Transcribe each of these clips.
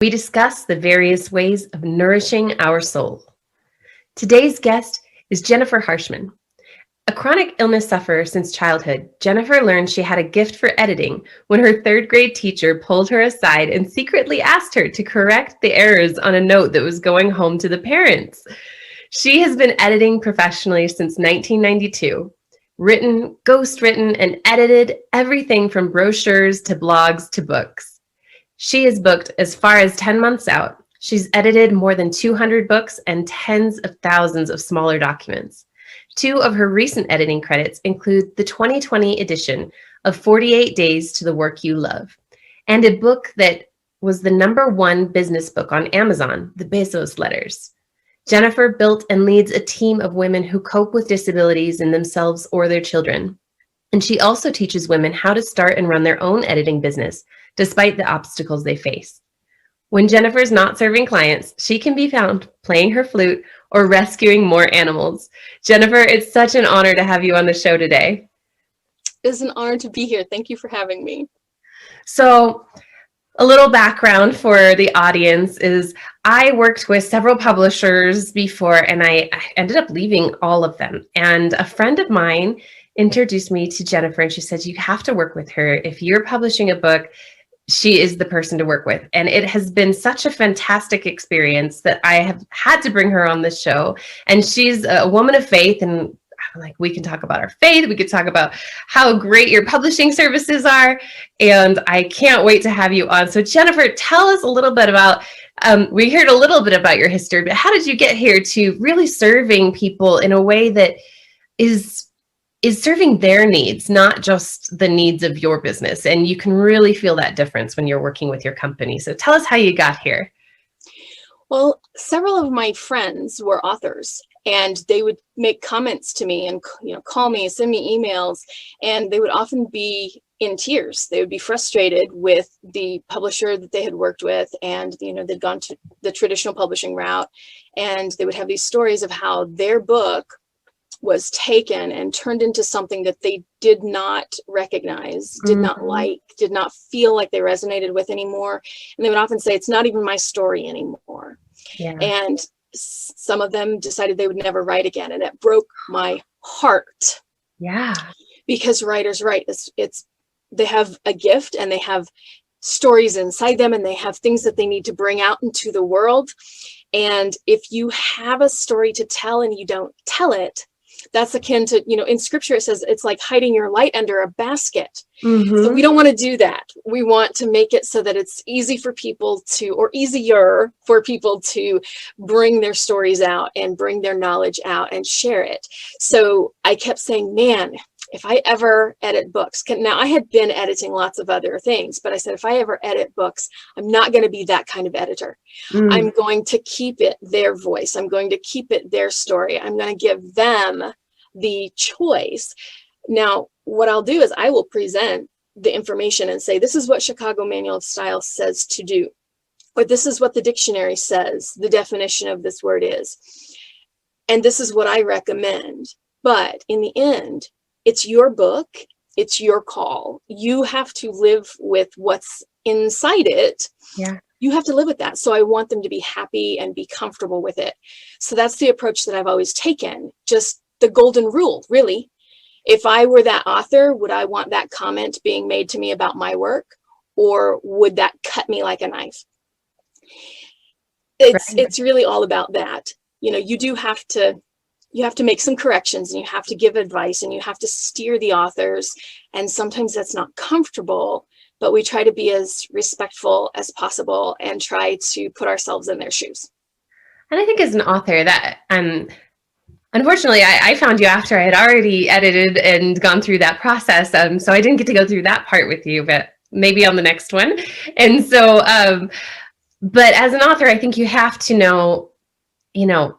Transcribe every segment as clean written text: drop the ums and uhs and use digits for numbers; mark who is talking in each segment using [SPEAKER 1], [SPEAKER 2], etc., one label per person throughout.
[SPEAKER 1] we discuss the various ways of nourishing our soul. Today's guest is Jennifer Harshman. A chronic illness sufferer since childhood, Jennifer learned she had a gift for editing when her third grade teacher pulled her aside and secretly asked her to correct the errors on a note that was going home to the parents. She has been editing professionally since 1992, written, ghostwritten, and edited everything from brochures to blogs to books. She is booked as far as 10 months out. She's edited more than 200 books and tens of thousands of smaller documents. Two of her recent editing credits include the 2020 edition of 48 Days to the Work You Love, and a book that was the #1 business book on Amazon, The Bezos Letters. Jennifer built and leads a team of women who cope with disabilities in themselves or their children. And she also teaches women how to start and run their own editing business, despite the obstacles they face. When Jennifer's not serving clients, she can be found playing her flute or rescuing more animals. Jennifer, it's such an honor to have you on the show today.
[SPEAKER 2] It's an honor to be here. Thank you for having me.
[SPEAKER 1] So, a little background for the audience is I worked with several publishers before, and I ended up leaving all of them. And a friend of mine introduced me to Jennifer, and she said, you have to work with her. If you're publishing a book, she is the person to work with. And it has been such a fantastic experience that I have had to bring her on the show. And she's a woman of faith, and I'm like, we can talk about our faith. We could talk about how great your publishing services are. And I can't wait to have you on. So Jennifer, tell us a little bit about, we heard a little bit about your history, but how did you get here to really serving people in a way that is serving their needs, not just the needs of your business? And you can really feel that difference when you're working with your company. So tell us how you got here.
[SPEAKER 2] Well, several of my friends were authors, and they would make comments to me and call me, send me emails, and they would often be in tears. They would be frustrated with the publisher that they had worked with, and they'd gone to the traditional publishing route, and they would have these stories of how their book was taken and turned into something that they did not recognize, did not like, did not feel like they resonated with anymore. And they would often say, it's not even my story anymore. Yeah. And some of them decided they would never write again. And it broke my heart.
[SPEAKER 1] Yeah.
[SPEAKER 2] Because writers write, they have a gift, and they have stories inside them, and they have things that they need to bring out into the world. And if you have a story to tell and you don't tell it, that's akin to, in scripture, it says it's like hiding your light under a basket. So we don't want to do that. We want to make it so that it's easy for people to, or easier for people to bring their stories out and bring their knowledge out and share it. So I kept saying, man, if I ever edit books, now I had been editing lots of other things, but I said, if I ever edit books, I'm not going to be that kind of editor. I'm going to keep it their voice. I'm going to keep it their story. I'm going to give them the choice. Now, what I'll do is I will present the information and say, this is what Chicago Manual of Style says to do, or this is what the dictionary says the definition of this word is, and this is what I recommend. But in the end, it's your book, it's your call. You have to live with what's inside it.
[SPEAKER 1] Yeah.
[SPEAKER 2] You have to live with that. So I want them to be happy and be comfortable with it. So that's the approach that I've always taken. Just the golden rule, really. If I were that author, would I want that comment being made to me about my work, or would that cut me like a knife? It's really all about that. You do have to make some corrections, and you have to give advice, and you have to steer the authors. And sometimes that's not comfortable, but we try to be as respectful as possible and try to put ourselves in their shoes.
[SPEAKER 1] And I think as an author that, unfortunately, I found you after I had already edited and gone through that process. So I didn't get to go through that part with you, but maybe on the next one. And so, but as an author, I think you have to know,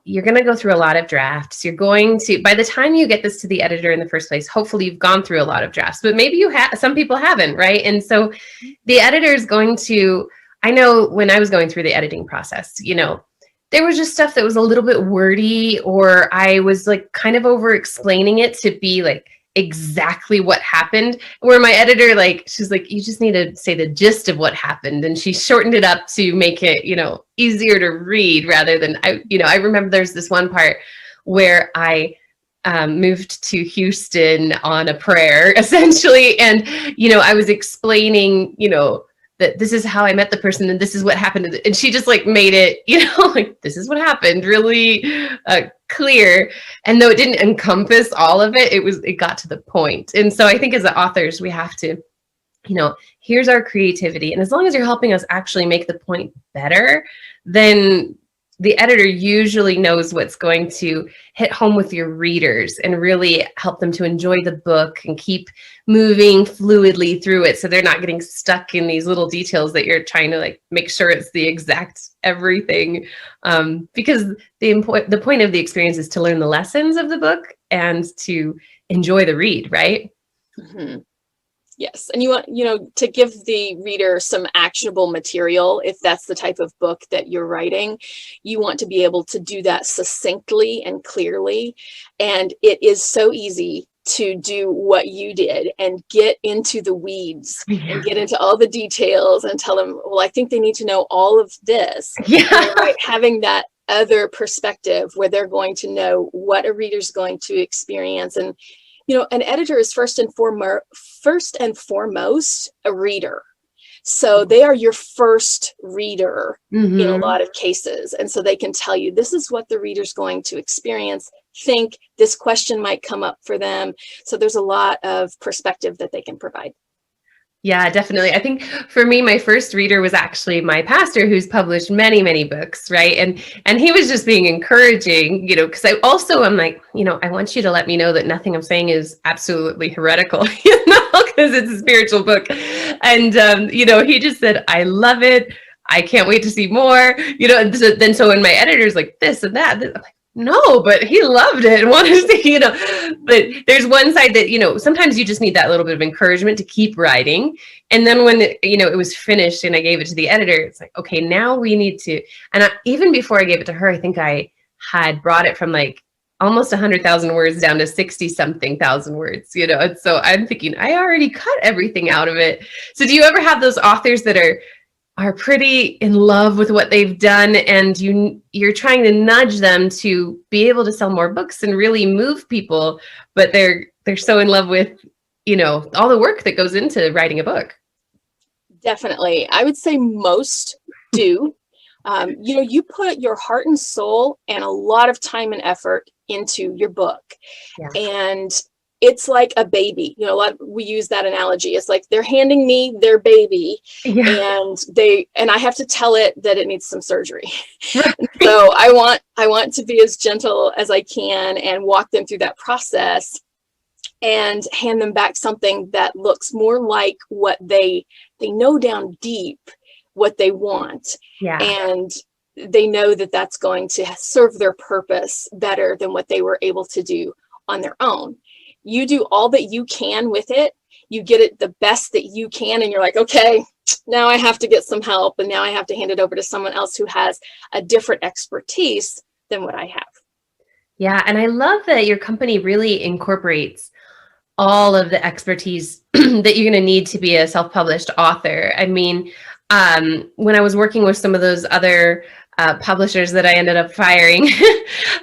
[SPEAKER 1] you're going to go through a lot of drafts. You're going to, by the time you get this to the editor in the first place, hopefully you've gone through a lot of drafts, but maybe some people haven't, right? And so the editor is going to, I know when I was going through the editing process, there was just stuff that was a little bit wordy, or I was like kind of over explaining it to be like exactly what happened, where my editor, like, she's like, you just need to say the gist of what happened, and she shortened it up to make it, easier to read, rather than I remember there's this one part where I moved to Houston on a prayer, essentially, and I was explaining, that this is how I met the person and this is what happened, and she just like made it, like, this is what happened, really clear. And though it didn't encompass all of it, it got to the point. And so I think as the authors, we have to, here's our creativity, and as long as you're helping us actually make the point better, then the editor usually knows what's going to hit home with your readers and really help them to enjoy the book and keep moving fluidly through it, so they're not getting stuck in these little details that you're trying to like make sure it's the exact everything. Because the point of the experience is to learn the lessons of the book and to enjoy the read, right?
[SPEAKER 2] Mm-hmm. Yes. And you want, to give the reader some actionable material. If that's the type of book that you're writing, you want to be able to do that succinctly and clearly. And it is so easy to do what you did and get into the weeds and get into all the details and tell them, well, I think they need to know all of this.
[SPEAKER 1] Yeah.
[SPEAKER 2] Right? Having that other perspective where they're going to know what a reader's going to experience. And an editor is first and foremost a reader. So they are your first reader in a lot of cases. And so they can tell you, this is what the reader's going to experience. Think this question might come up for them. So there's a lot of perspective that they can provide.
[SPEAKER 1] Yeah, definitely. I think for me, my first reader was actually my pastor, who's published many, many books, right? And he was just being encouraging, because I'm like, I want you to let me know that nothing I'm saying is absolutely heretical, because it's a spiritual book. And, he just said, I love it. I can't wait to see more, and so when my editor's like this and that, I'm like, no, but he loved it and wanted to see, but there's one side that, sometimes you just need that little bit of encouragement to keep writing. And then when, it was finished and I gave it to the editor, it's like, okay, now we need to, and even before I gave it to her, I think I had brought it from like almost 100,000 words down to 60 something thousand words, and so I'm thinking I already cut everything out of it. So do you ever have those authors that are pretty in love with what they've done, and you're trying to nudge them to be able to sell more books and really move people, but they're so in love with, all the work that goes into writing a book?
[SPEAKER 2] Definitely. I would say most do. You put your heart and soul and a lot of time and effort into your book. Yeah. And it's like a baby, we use that analogy. It's like they're handing me their baby, yeah. and I have to tell it that it needs some surgery. Right. So I want to be as gentle as I can and walk them through that process and hand them back something that looks more like what they know down deep what they want. Yeah. And they know that that's going to serve their purpose better than what they were able to do on their own. You do all that you can with it. You get it the best that you can. And you're like, okay, now I have to get some help. And now I have to hand it over to someone else who has a different expertise than what I have.
[SPEAKER 1] Yeah. And I love that your company really incorporates all of the expertise that you're going to need to be a self-published author. I mean, when I was working with some of those other publishers that I ended up firing,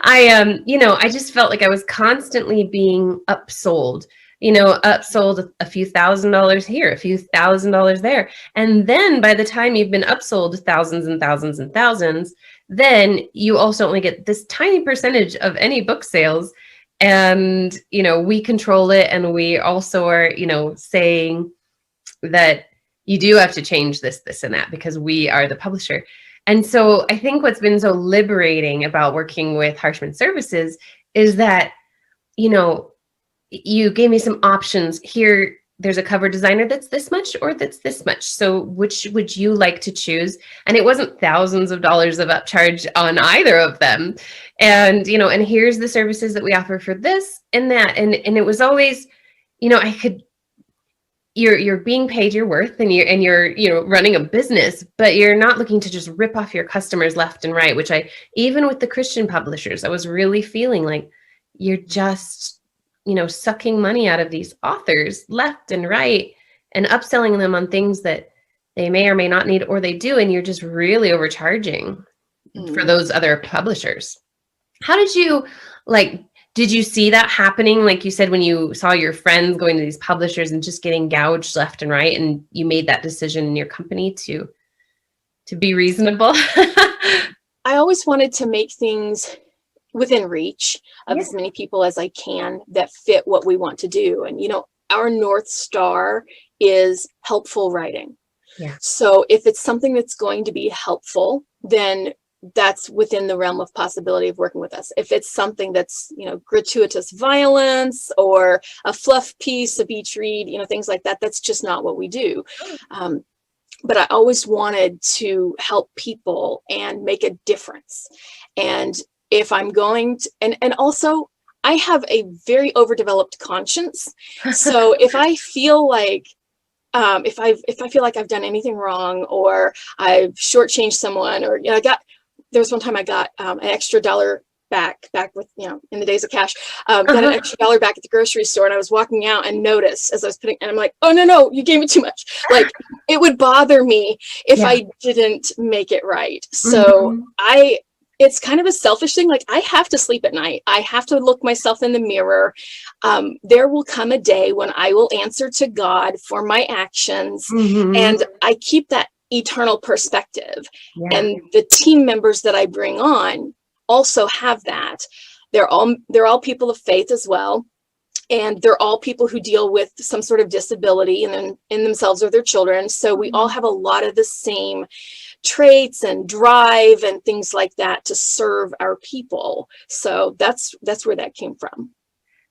[SPEAKER 1] I just felt like I was constantly being upsold, upsold a few $1,000s here, a few $1,000s there. And then by the time you've been upsold thousands and thousands and thousands, then you also only get this tiny percentage of any book sales. And, we control it. And we also are, saying that you do have to change this, and that, because we are the publisher. And so I think what's been so liberating about working with Harshman Services is that, you gave me some options here. There's a cover designer that's this much or that's this much. So which would you like to choose? And it wasn't thousands of dollars of upcharge on either of them. And, and here's the services that we offer for this and that. And it was always, you're being paid your worth, and you're running a business, but you're not looking to just rip off your customers left and right, which even with the Christian publishers, I was really feeling like you're just sucking money out of these authors left and right and upselling them on things that they may or may not need, or they do, and you're just really overcharging for those other publishers. How did you, did you see that happening? Like you said, when you saw your friends going to these publishers and just getting gouged left and right, and you made that decision in your company to be reasonable?
[SPEAKER 2] I always wanted to make things within reach of
[SPEAKER 1] Yeah.
[SPEAKER 2] as many people as I can that fit what we want to do. And, our North Star is helpful writing.
[SPEAKER 1] Yeah.
[SPEAKER 2] So if it's something that's going to be helpful, then that's within the realm of possibility of working with us. If it's something that's, gratuitous violence or a fluff piece of each read, things like that, that's just not what we do. But I always wanted to help people and make a difference. And if I'm going to, and also I have a very overdeveloped conscience. So if I feel like, if I feel like I've done anything wrong, or I've shortchanged someone, or, there was one time I got an extra dollar back with, in the days of cash, got an extra dollar back at the grocery store, and I was walking out and noticed as I was and I'm like, oh, no, you gave me too much. Like, it would bother me if I didn't make it right. So it's kind of a selfish thing. Like, I have to sleep at night. I have to look myself in the mirror. There will come a day when I will answer to God for my actions. And I keep that eternal perspective. And the team members that I bring on also have that. They're all people of faith as well. And they're all people who deal with some sort of disability in themselves or their children. So we all have a lot of the same traits and drive and things like that to serve our people. So that's where that came from.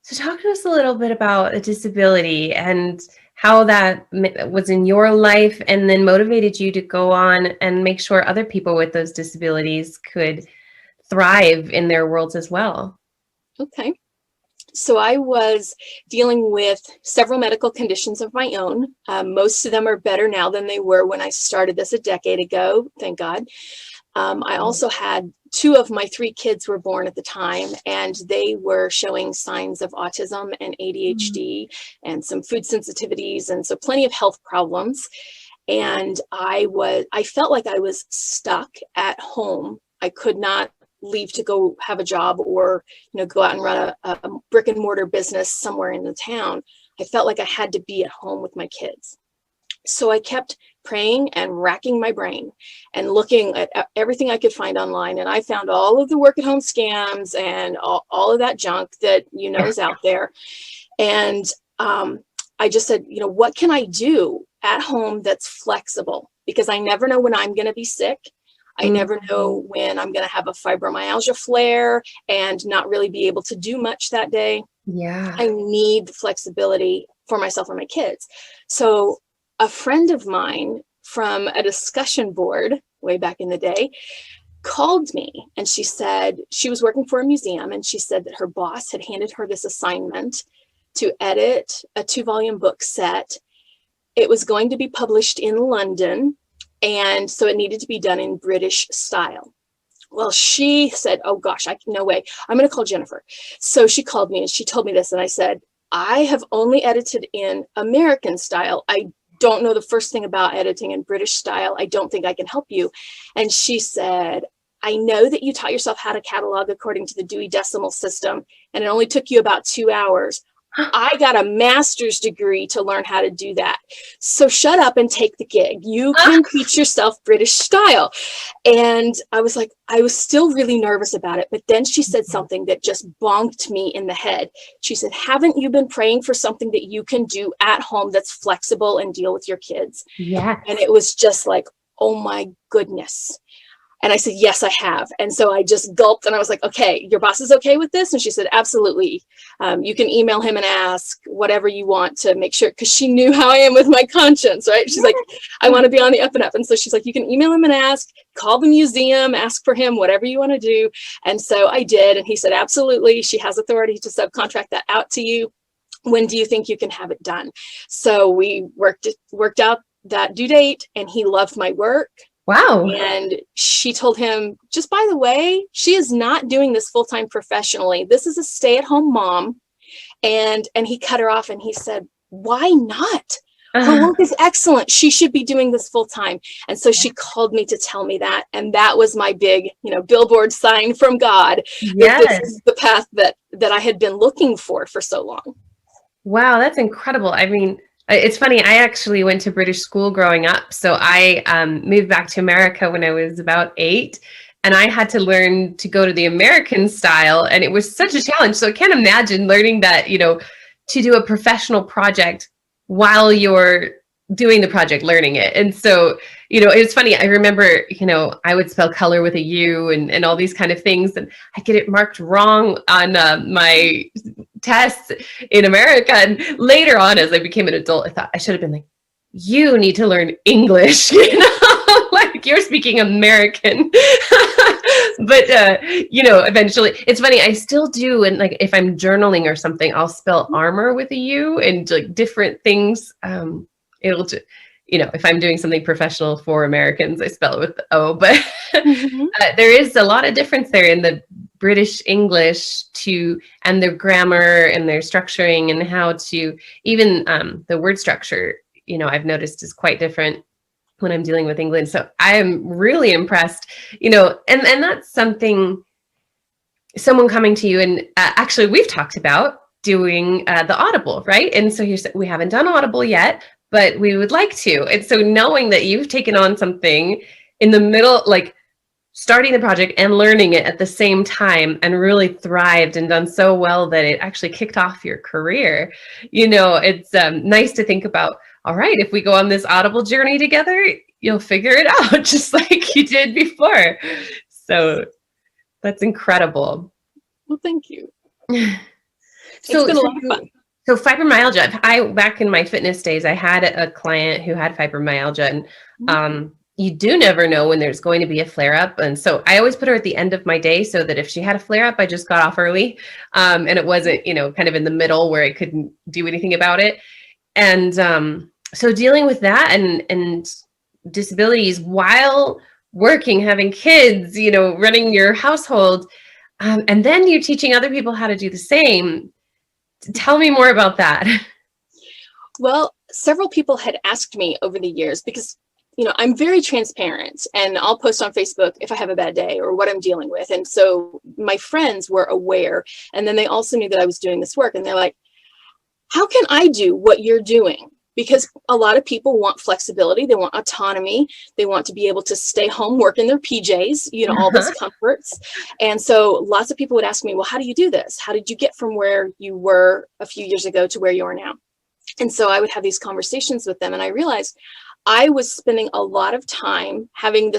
[SPEAKER 1] So talk to us a little bit about a disability and how that was in your life, and then motivated you to go on and make sure other people with those disabilities could thrive in their worlds as well.
[SPEAKER 2] Okay. So I was dealing with several medical conditions of my own. Most of them are better now than they were when I started this a decade ago, thank God. I also had 2 of my 3 kids were born at the time, and they were showing signs of autism and ADHD and some food sensitivities, and so plenty of health problems. And I felt like I was stuck at home. I could not leave to go have a job or, go out and run a brick and mortar business somewhere in the town. I felt like I had to be at home with my kids. So I kept praying and racking my brain and looking at everything I could find online. And I found all of the work at home scams and all of that junk that, is out there. And I just said, what can I do at home that's flexible? Because I never know when I'm going to be sick. I never know when I'm going to have a fibromyalgia flare and not really be able to do much that day.
[SPEAKER 1] Yeah.
[SPEAKER 2] I need flexibility for myself and my kids. So a friend of mine from a discussion board way back in the day called me, and she said she was working for a museum, and she said that her boss had handed her this assignment to edit a 2-volume book set. It was going to be published in London, and so it needed to be done in British style. Well, she said, oh gosh, no way. I'm going to call Jennifer. So she called me and she told me this. And I said, I have only edited in American style. I don't know the first thing about editing in British style. I don't think I can help you. And she said, I know that you taught yourself how to catalog according to the Dewey Decimal System, and it only took you about 2 hours. I got a master's degree to learn how to do that. So shut up and take the gig. You can teach yourself British style. And I was like, I was still really nervous about it. But then she said something that just bonked me in the head. She said, haven't you been praying for something that you can do at home that's flexible and deal with your kids?
[SPEAKER 1] Yeah.
[SPEAKER 2] And it was just like, oh my goodness. And I said, yes, I have. And so I just gulped and I was like, okay, your boss is okay with this? And she said, absolutely. You can email him and ask whatever you want to make sure, because she knew how I am with my conscience, right? She's like, I want to be on the up and up. And so she's like, you can email him and ask, call the museum, ask for him, whatever you want to do. And so I did. And he said, absolutely. She has authority to subcontract that out to you. When do you think you can have it done? So we worked out that due date, and he loved my work.
[SPEAKER 1] Wow.
[SPEAKER 2] And she told him, just by the way, she is not doing this full-time professionally. This is a stay-at-home mom. And he cut her off and he said, why not? Her work is excellent. She should be doing this full time. And so she called me to tell me that. And that was my big, billboard sign from God that this
[SPEAKER 1] Yes.
[SPEAKER 2] is the path that I had been looking for so long.
[SPEAKER 1] Wow, that's incredible. I mean, it's funny. I actually went to British school growing up. So I moved back to America when I was about 8. And I had to learn to go to the American style. And it was such a challenge. So I can't imagine learning that, to do a professional project while you're doing the project, learning it. And so, it was funny. I remember, I would spell color with a U and all these kind of things. And I get it marked wrong on my tests in America. And later on, as I became an adult, I thought I should have been like, you need to learn English, like you're speaking American. But, eventually it's funny. I still do. And like, if I'm journaling or something, I'll spell armor with a U and like different things. It'll, if I'm doing something professional for Americans, I spell it with the O, but there is a lot of difference there in the British English and their grammar and their structuring and how to, even the word structure, I've noticed is quite different when I'm dealing with England. So I am really impressed, and that's something, someone coming to you and actually we've talked about doing the Audible, right? And so we haven't done Audible yet, but we would like to. And so knowing that you've taken on something in the middle, like starting the project and learning it at the same time and really thrived and done so well that it actually kicked off your career, it's nice to think about, all right, if we go on this Audible journey together, you'll figure it out just like you did before. So that's incredible.
[SPEAKER 2] Well, thank you. It's been a lot of fun.
[SPEAKER 1] So fibromyalgia, back in my fitness days, I had a client who had fibromyalgia, and you do never know when there's going to be a flare up. And so I always put her at the end of my day so that if she had a flare up, I just got off early. And it wasn't, kind of in the middle where I couldn't do anything about it. And so dealing with that and disabilities while working, having kids, running your household, and then you're teaching other people how to do the same. Tell me more about that.
[SPEAKER 2] Well, several people had asked me over the years because, I'm very transparent and I'll post on Facebook if I have a bad day or what I'm dealing with. And so my friends were aware. And then they also knew that I was doing this work. And they're like, how can I do what you're doing? Because a lot of people want flexibility. They want autonomy. They want to be able to stay home, work in their PJs, all those comforts. And so lots of people would ask me, well, how do you do this? How did you get from where you were a few years ago to where you are now? And so I would have these conversations with them. And I realized I was spending a lot of time having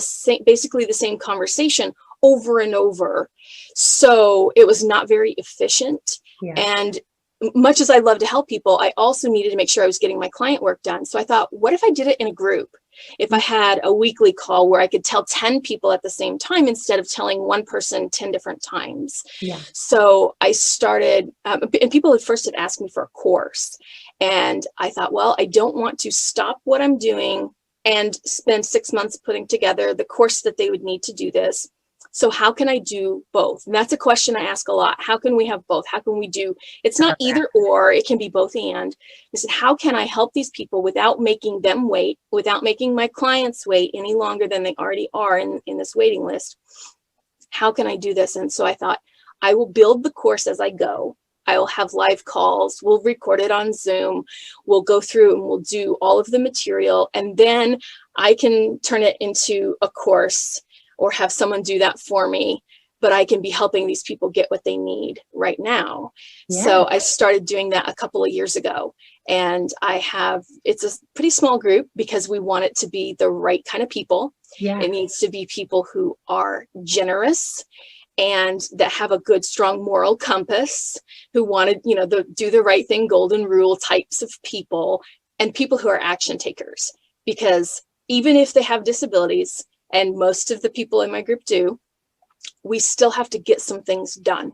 [SPEAKER 2] basically the same conversation over and over. So it was not very efficient. Yeah. And much as I love to help people, I also needed to make sure I was getting my client work done. So I thought, what if I did it in a group? If I had a weekly call where I could tell 10 people at the same time instead of telling one person 10 different times. Yeah. So I started, and people at first had asked me for a course. And I thought, well, I don't want to stop what I'm doing and spend 6 months putting together the course that they would need to do this. So how can I do both? And that's a question I ask a lot. How can we have both? How can we do, it's not either or, it can be both and. I said, how can I help these people without making them wait, without making my clients wait any longer than they already are in this waiting list? How can I do this? And so I thought, I will build the course as I go. I will have live calls. We'll record it on Zoom. We'll go through and we'll do all of the material. And then I can turn it into a course or have someone do that for me, but I can be helping these people get what they need right now. Yeah. So I started doing that a couple of years ago. And it's a pretty small group because we want it to be the right kind of people. Yeah. It needs to be people who are generous and that have a good, strong moral compass, who wanted, do the right thing, golden rule types of people, and people who are action takers. Because even if they have disabilities, and most of the people in my group do, we still have to get some things done.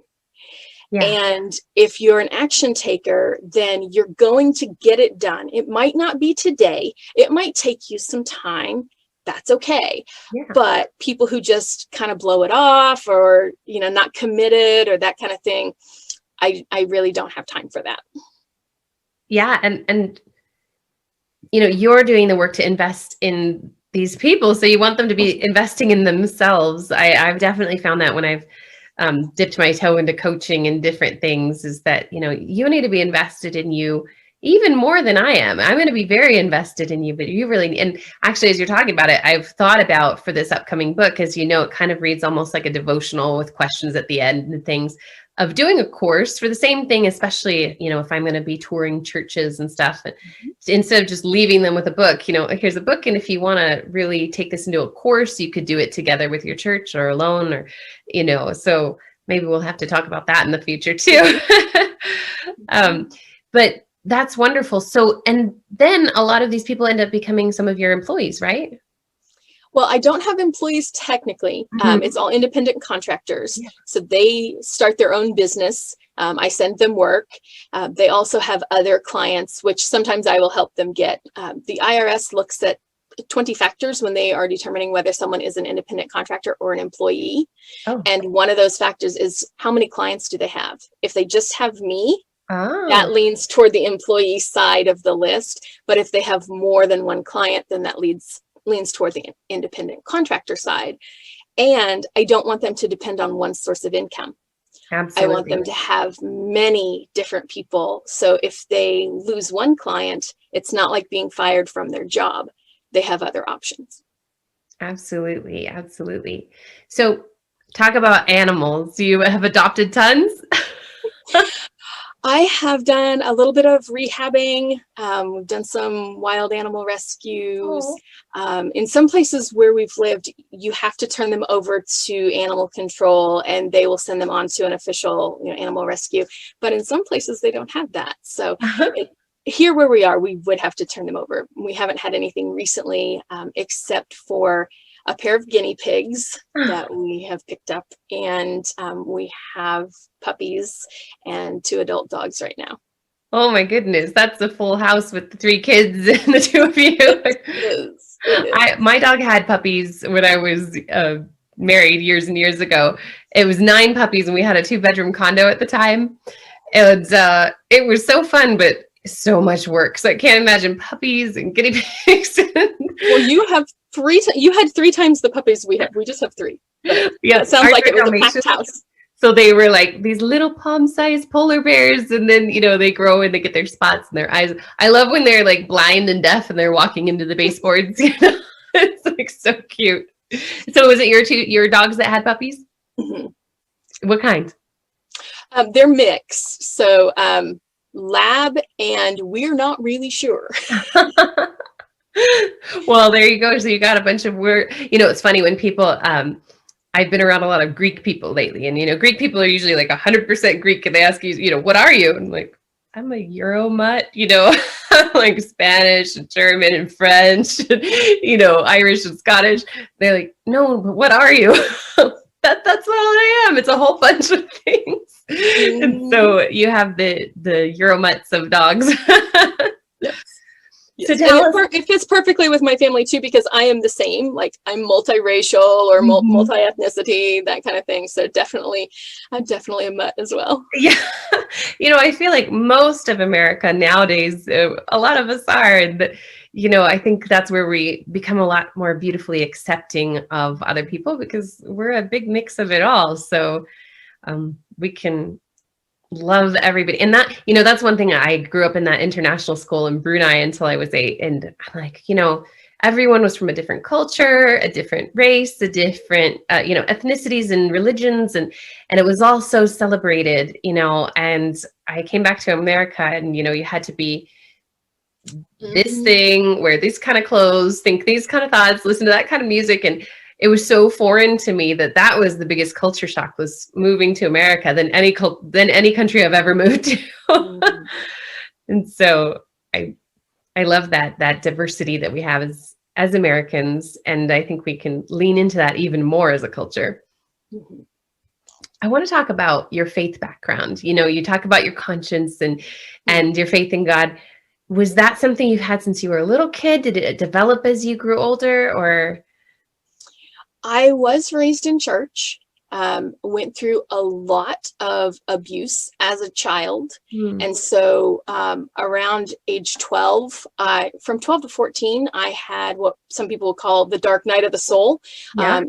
[SPEAKER 2] Yeah. And if you're an action taker, then you're going to get it done. It might not be today. It might take you some time. That's okay. Yeah. But people who just kind of blow it off or, not committed or that kind of thing, I really don't have time for that.
[SPEAKER 1] Yeah. And, you know, you're doing the work to invest in these people. So you want them to be investing in themselves. I've definitely found that when I've dipped my toe into coaching and different things, is that, you know, you need to be invested in you even more than I am. I'm going to be very invested in you, but you really, and actually, as you're talking about it, I've thought about for this upcoming book, as you know, it kind of reads almost like a devotional with questions at the end and things, of doing a course for the same thing, especially, you know, if I'm going to be touring churches and stuff, instead of just leaving them with a book, you know, here's a book. And if you want to really take this into a course, you could do it together with your church or alone, or, you know, so maybe we'll have to talk about that in the future too. But that's wonderful. So, and then a lot of these people end up becoming some of your employees, right?
[SPEAKER 2] Well, I don't have employees technically. It's all independent contractors.
[SPEAKER 1] Yeah.
[SPEAKER 2] So they start their own business. I send them work. They also have other clients, which sometimes I will help them get. The IRS looks at 20 factors when they are determining whether someone is an independent contractor or an employee.
[SPEAKER 1] Oh.
[SPEAKER 2] And one of those factors is how many clients do they have? If they just have me, that
[SPEAKER 1] Oh.
[SPEAKER 2] leans toward the employee side of the list. But if they have more than one client, then that leans toward the independent contractor side. And I don't want them to depend on one source of income.
[SPEAKER 1] Absolutely.
[SPEAKER 2] I want them to have many different people. So if they lose one client, it's not like being fired from their job. They have other options.
[SPEAKER 1] Absolutely. Absolutely. So talk about animals. You have adopted tons?
[SPEAKER 2] I have done a little bit of rehabbing. We've done some wild animal rescues. In some places where we've lived, you have to turn them over to animal control and they will send them on to an official, you know, animal rescue. But in some places they don't have that. So here where we are, we would have to turn them over. We haven't had anything recently except for a pair of guinea pigs that we have picked up, and we have puppies and 2 adult dogs right now.
[SPEAKER 1] Oh my goodness, that's a full house with the 3 kids and the 2 of you.
[SPEAKER 2] It is.
[SPEAKER 1] My dog had puppies when I was married years and years ago. It was 9 puppies, and we had a 2-bedroom condo at the time. And it was so fun, but so much work. So I can't imagine puppies and guinea pigs.
[SPEAKER 2] Well, you have 3. You had 3 times the puppies we have. We just have 3.
[SPEAKER 1] Yeah,
[SPEAKER 2] it sounds like it was a packed house.
[SPEAKER 1] So they were like these little palm-sized polar bears, and then, you know, they grow and they get their spots in their eyes. I love when they're like blind and deaf and they're walking into the baseboards. You know, it's like so cute. So was it your dogs that had puppies? Mm-hmm. What kind?
[SPEAKER 2] They're mixed. So lab, and we're not really sure.
[SPEAKER 1] Well, there you go. So you got a bunch of weird, you know, it's funny when people, I've been around a lot of Greek people lately, and, you know, Greek people are usually like 100% Greek, and they ask you, you know, what are you? And I'm like, I'm a Euro mutt, you know, like Spanish and German and French, and, you know, Irish and Scottish. They're like, no, but what are you? That's not what I am. It's a whole bunch of things. And so you have the Euro mutts of dogs.
[SPEAKER 2] Yes.
[SPEAKER 1] So
[SPEAKER 2] it fits perfectly with my family too, because I am the same. Like, I'm multiracial or multi-ethnicity, that kind of thing. So I'm definitely a mutt as well.
[SPEAKER 1] Yeah. You know, I feel like most of America nowadays, a lot of us are, and, you know, I think that's where we become a lot more beautifully accepting of other people, because we're a big mix of it all. So we can love everybody. And that, you know, that's one thing. I grew up in that international school in Brunei until I was 8. And I'm like, you know, everyone was from a different culture, a different race, a different, you know, ethnicities and religions. And it was all so celebrated, you know. And I came back to America, and, you know, you had to be this thing, wear these kind of clothes, think these kind of thoughts, listen to that kind of music. And it was so foreign to me that was the biggest culture shock, was moving to America than any country I've ever moved to. And so I love that diversity that we have as Americans. And I think we can lean into that even more as a culture. Mm-hmm. I want to talk about your faith background. You know, you talk about your conscience and your faith in God. Was that something you've had since you were a little kid? Did it develop as you grew older, or?
[SPEAKER 2] I was raised in church. went through a lot of abuse as a child.
[SPEAKER 1] Mm.
[SPEAKER 2] And so around age 12, from 12 to 14, I had what some people call the dark night of the soul,
[SPEAKER 1] Yeah.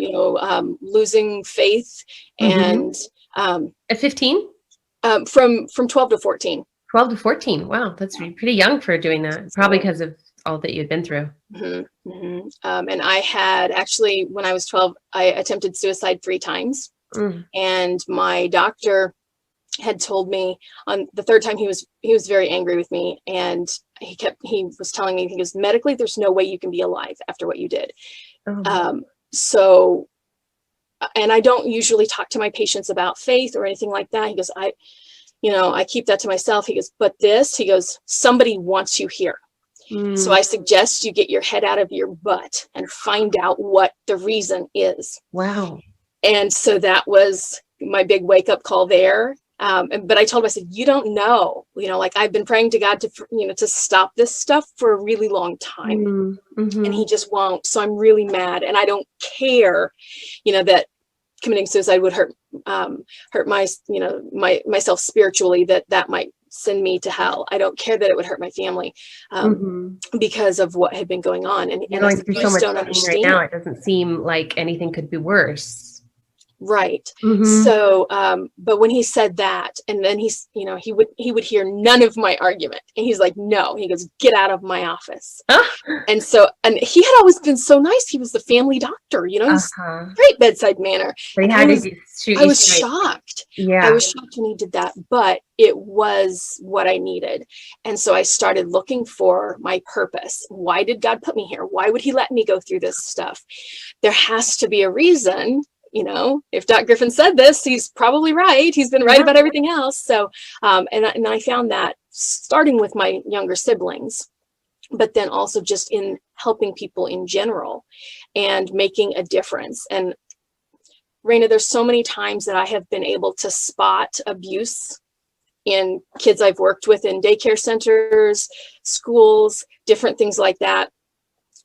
[SPEAKER 2] losing faith. And
[SPEAKER 1] At 15?
[SPEAKER 2] From 12 to 14.
[SPEAKER 1] 12 to 14. Wow, that's pretty young for doing that. Probably because of all that you'd been through.
[SPEAKER 2] And I had actually, when I was 12, I attempted suicide 3 times. And my doctor had told me on the 3rd time, he was very angry with me. And he was telling me, he goes, medically, there's no way you can be alive after what you did. So, and I don't usually talk to my patients about faith or anything like that. He goes, I keep that to myself. He goes, but he goes, somebody wants you here. So I suggest you get your head out of your butt and find out what the reason is.
[SPEAKER 1] Wow.
[SPEAKER 2] And so that was my big wake up call there. But I told him, I said, you don't know, like I've been praying to God to stop this stuff for a really long time. And he just won't. So I'm really mad. And I don't care, that committing suicide would hurt myself spiritually, that might send me to hell. I don't care that it would hurt my family because of what had been going on. And
[SPEAKER 1] you're going through so much pain right now. It doesn't seem like anything could be worse.
[SPEAKER 2] Right. So, but when he said that, and then he would hear none of my argument, and he's like, no, he goes, get out of my office. And he had always been so nice. He was the family doctor, he's great bedside manner. I was shocked. Yeah. I was shocked when he did that, but it was what I needed. And so I started looking for my purpose. Why did God put me here? Why would he let me go through this stuff? There has to be a reason. If Doc Griffin said this, he's probably right. He's been right about everything else. So, and I found that starting with my younger siblings, but then also just in helping people in general and making a difference. And Reina, there's so many times that I have been able to spot abuse in kids I've worked with in daycare centers, schools, different things like that.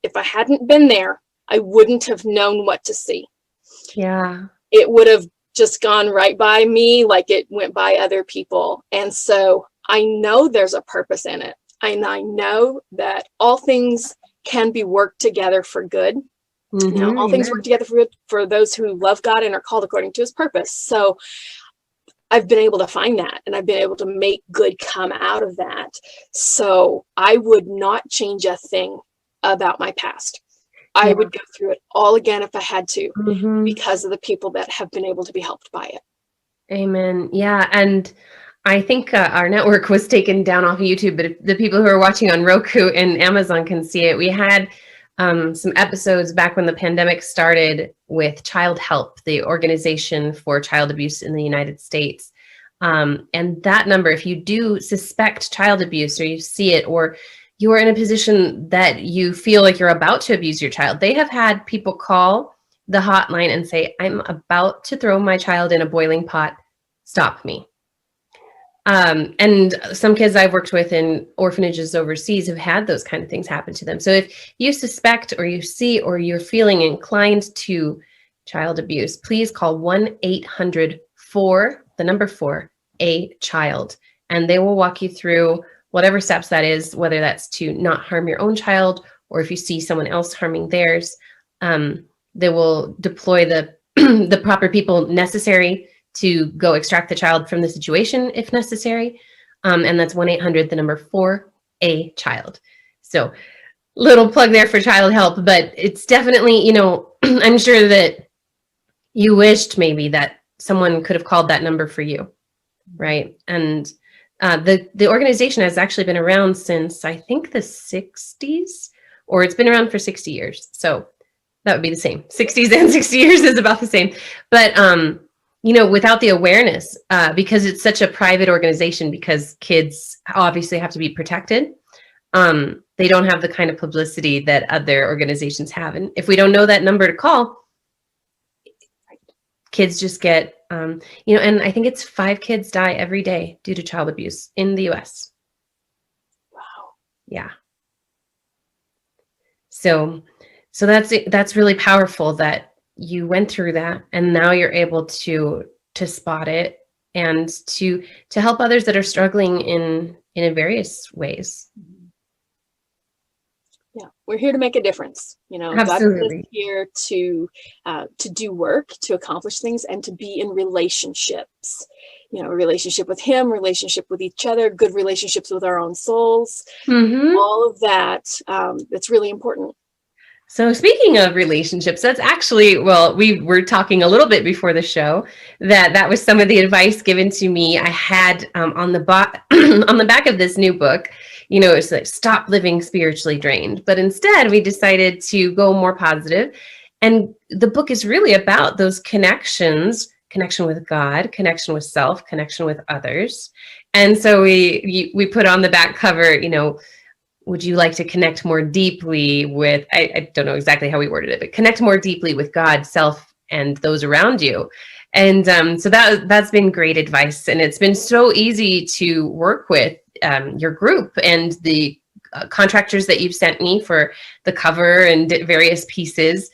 [SPEAKER 2] If I hadn't been there, I wouldn't have known what to see.
[SPEAKER 1] Yeah.
[SPEAKER 2] It would have just gone right by me like it went by other people. And so I know there's a purpose in it. And I know that all things can be worked together for good. All things work together for good for those who love God and are called according to his purpose. So I've been able to find that, and I've been able to make good come out of that. So I would not change a thing about my past. I would go through it all again if I had to, because of the people that have been able to be helped by it.
[SPEAKER 1] Amen. Yeah. And I think our network was taken down off of YouTube, but if the people who are watching on Roku and Amazon can see it. We had some episodes back when the pandemic started with Child Help, the organization for child abuse in the United States. And that number, if you do suspect child abuse, or you see it, or you are in a position that you feel like you're about to abuse your child, they have had people call the hotline and say, I'm about to throw my child in a boiling pot. Stop me. And some kids I've worked with in orphanages overseas have had those kind of things happen to them. So if you suspect, or you see, or you're feeling inclined to child abuse, please call 1-800-4-4-A-CHILD, and they will walk you through whatever steps that is, whether that's to not harm your own child, or if you see someone else harming theirs, they will deploy the the proper people necessary to go extract the child from the situation if necessary. And that's 1-800-4-A-CHILD. So little plug there for Child Help, but it's definitely, I'm sure that you wished maybe that someone could have called that number for you, right? And the organization has actually been around since, I think, the 60s, or it's been around for 60 years. So that would be the same. 60s and 60 years is about the same. But, without the awareness, because it's such a private organization, because kids obviously have to be protected, they don't have the kind of publicity that other organizations have. And if we don't know that number to call, kids just get, and I think it's 5 kids die every day due to child abuse in the US.
[SPEAKER 2] Wow.
[SPEAKER 1] Yeah. So that's really powerful that you went through that, and now you're able to spot it and to help others that are struggling in various ways.
[SPEAKER 2] Yeah, we're here to make a difference. God put us
[SPEAKER 1] Absolutely.
[SPEAKER 2] here to do work, to accomplish things, and to be in relationships. A relationship with Him, relationship with each other, good relationships with our own souls.
[SPEAKER 1] Mm-hmm.
[SPEAKER 2] All of that, that's really important.
[SPEAKER 1] So speaking of relationships, that's actually, well, we were talking a little bit before the show that was some of the advice given to me. I had on the on the back of this new book, it's like stop living spiritually drained. But instead, we decided to go more positive. And the book is really about those connections, connection with God, connection with self, connection with others. And so we put on the back cover, would you like to connect more deeply with, I don't know exactly how we worded it, but connect more deeply with God, self, and those around you. And so that's been great advice. And it's been so easy to work with your group and the contractors that you've sent me for the cover and various pieces.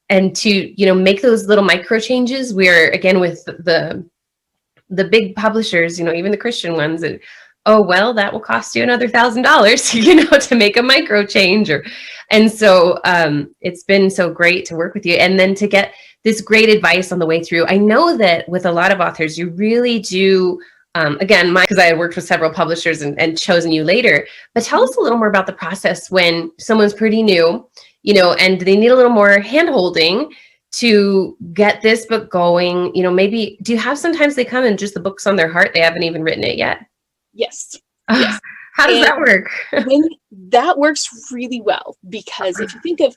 [SPEAKER 1] And to, make those little micro changes where, again, with the big publishers, even the Christian ones, and oh, well, that will cost you another $1,000, to make a micro change. And so it's been so great to work with you. And then to get this great advice on the way through. I know that with a lot of authors, you really do, again, because I had worked with several publishers and chosen you later, but tell us a little more about the process when someone's pretty new, and they need a little more hand-holding to get this book going. Maybe, do you have sometimes they come and just the book's on their heart, they haven't even written it yet?
[SPEAKER 2] Yes. Yes.
[SPEAKER 1] How does that work?
[SPEAKER 2] That works really well, because if you think of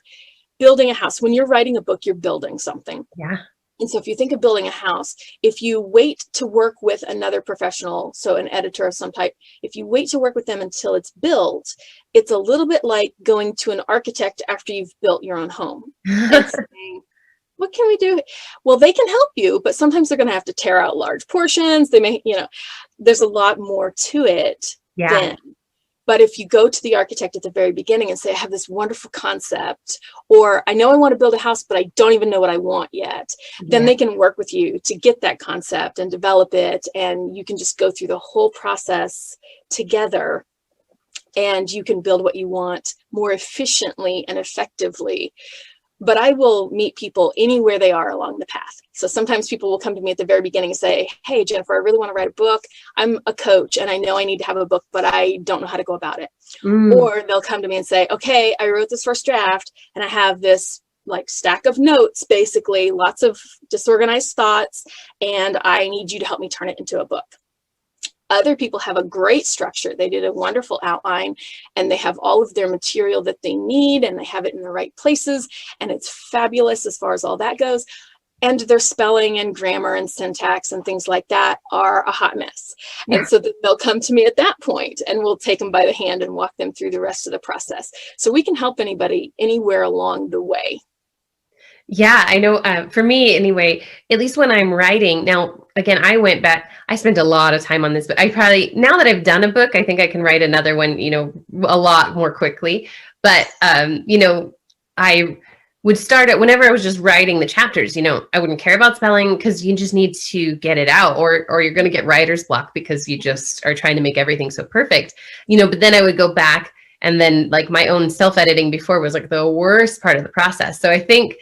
[SPEAKER 2] building a house, when you're writing a book, you're building something.
[SPEAKER 1] Yeah.
[SPEAKER 2] And so if you think of building a house, if you wait to work with another professional, so an editor of some type, if you wait to work with them until it's built, it's a little bit like going to an architect after you've built your own home and saying, what can we do? Well, they can help you, but sometimes they're going to have to tear out large portions. They may, there's a lot more to it then. But if you go to the architect at the very beginning and say, I have this wonderful concept, or I know I want to build a house, but I don't even know what I want yet, then they can work with you to get that concept and develop it. And you can just go through the whole process together, and you can build what you want more efficiently and effectively. But I will meet people anywhere they are along the path. So sometimes people will come to me at the very beginning and say, hey, Jennifer, I really want to write a book. I'm a coach and I know I need to have a book, but I don't know how to go about it. Or they'll come to me and say, okay, I wrote this first draft and I have this like stack of notes, basically lots of disorganized thoughts, and I need you to help me turn it into a book. Other people have a great structure. They did a wonderful outline and they have all of their material that they need and they have it in the right places. And it's fabulous as far as all that goes. And their spelling and grammar and syntax and things like that are a hot mess. And so they'll come to me at that point and we'll take them by the hand and walk them through the rest of the process. So we can help anybody anywhere along the way.
[SPEAKER 1] Yeah, I know. For me, anyway, at least when I'm writing now, again, I went back, I spent a lot of time on this, but I probably, now that I've done a book, I think I can write another one, a lot more quickly. But, I would start it whenever I was just writing the chapters, I wouldn't care about spelling because you just need to get it out, or you're going to get writer's block because you just are trying to make everything so perfect, but then I would go back, and then like my own self-editing before was like the worst part of the process. So I think,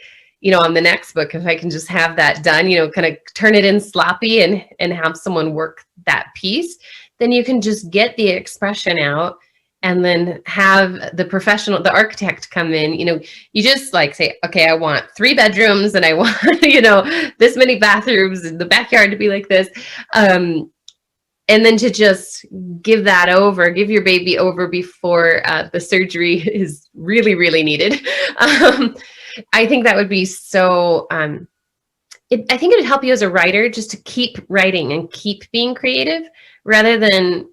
[SPEAKER 1] on the next book, if I can just have that done, kind of turn it in sloppy and have someone work that piece, then you can just get the expression out and then have the architect come in. You just like say, okay, I want 3 bedrooms and I want, this many bathrooms and the backyard to be like this. And then to just give your baby over before the surgery is really, really needed. I think that would be so, I think it would help you as a writer just to keep writing and keep being creative rather than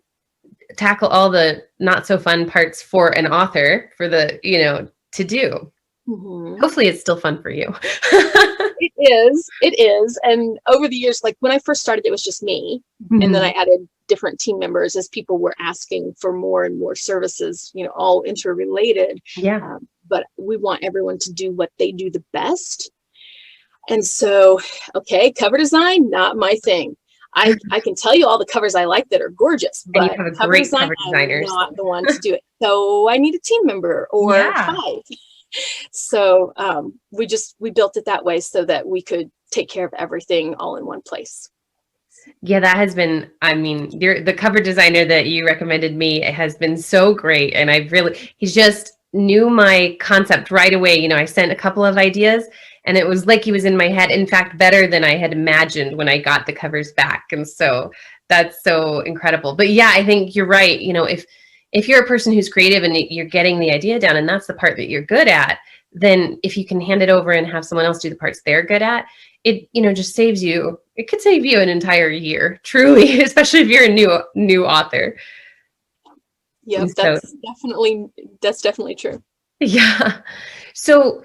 [SPEAKER 1] tackle all the not so fun parts for an author for to do. Hopefully it's still fun for you.
[SPEAKER 2] It is. And over the years, like when I first started, it was just me. And then I added different team members as people were asking for more and more services, all interrelated.
[SPEAKER 1] Yeah.
[SPEAKER 2] But we want everyone to do what they do the best. And so, okay, cover design, not my thing. I can tell you all the covers I like that are gorgeous,
[SPEAKER 1] And you
[SPEAKER 2] but
[SPEAKER 1] have a
[SPEAKER 2] cover
[SPEAKER 1] great
[SPEAKER 2] design,
[SPEAKER 1] cover
[SPEAKER 2] I'm
[SPEAKER 1] designers.
[SPEAKER 2] not the one to do it. So I need a team member or
[SPEAKER 1] Yeah.
[SPEAKER 2] 5. So we built it that way so that we could take care of everything all in one place.
[SPEAKER 1] Yeah, that has been, I mean, the cover designer that you recommended me has been so great. And he's just knew my concept right away. You know, I sent a couple of ideas and it was like he was in my head. In fact, better than I had imagined when I got the covers back. And so that's so incredible. But yeah, I think you're right. You know, if you're a person who's creative and you're getting the idea down and that's the part that you're good at, then if you can hand it over and have someone else do the parts they're good at, it, you know, just saves you. It could save you an entire year, truly, especially if you're a new author.
[SPEAKER 2] Yep,
[SPEAKER 1] So
[SPEAKER 2] that's definitely true.
[SPEAKER 1] yeah. So